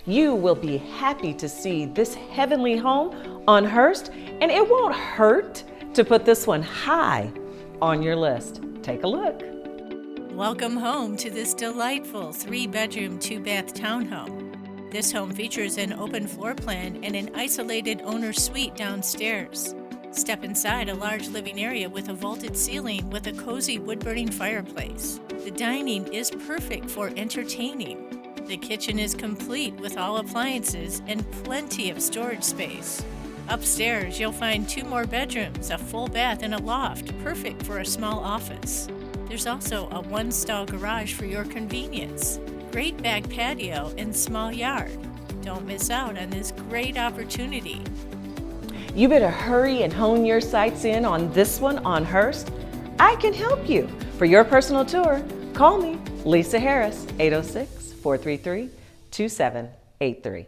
You will be happy to see this heavenly home on Hurst, and it won't hurt to put this one high on your list. Take a look. Welcome home to this delightful 3-bedroom, 2-bath townhome. This home features an open floor plan and an isolated owner suite downstairs. Step inside a large living area with a vaulted ceiling with a cozy wood-burning fireplace. The dining is perfect for entertaining. The kitchen is complete with all appliances and plenty of storage space. Upstairs, you'll find 2 more bedrooms, a full bath, and a loft, perfect for a small office. There's also a 1-stall garage for your convenience. Great back patio and small yard. Don't miss out on this great opportunity. You better hurry and hone your sights in on this one on Hurst. I can help you. For your personal tour, call me, Lisa Harris, 806-433-2783.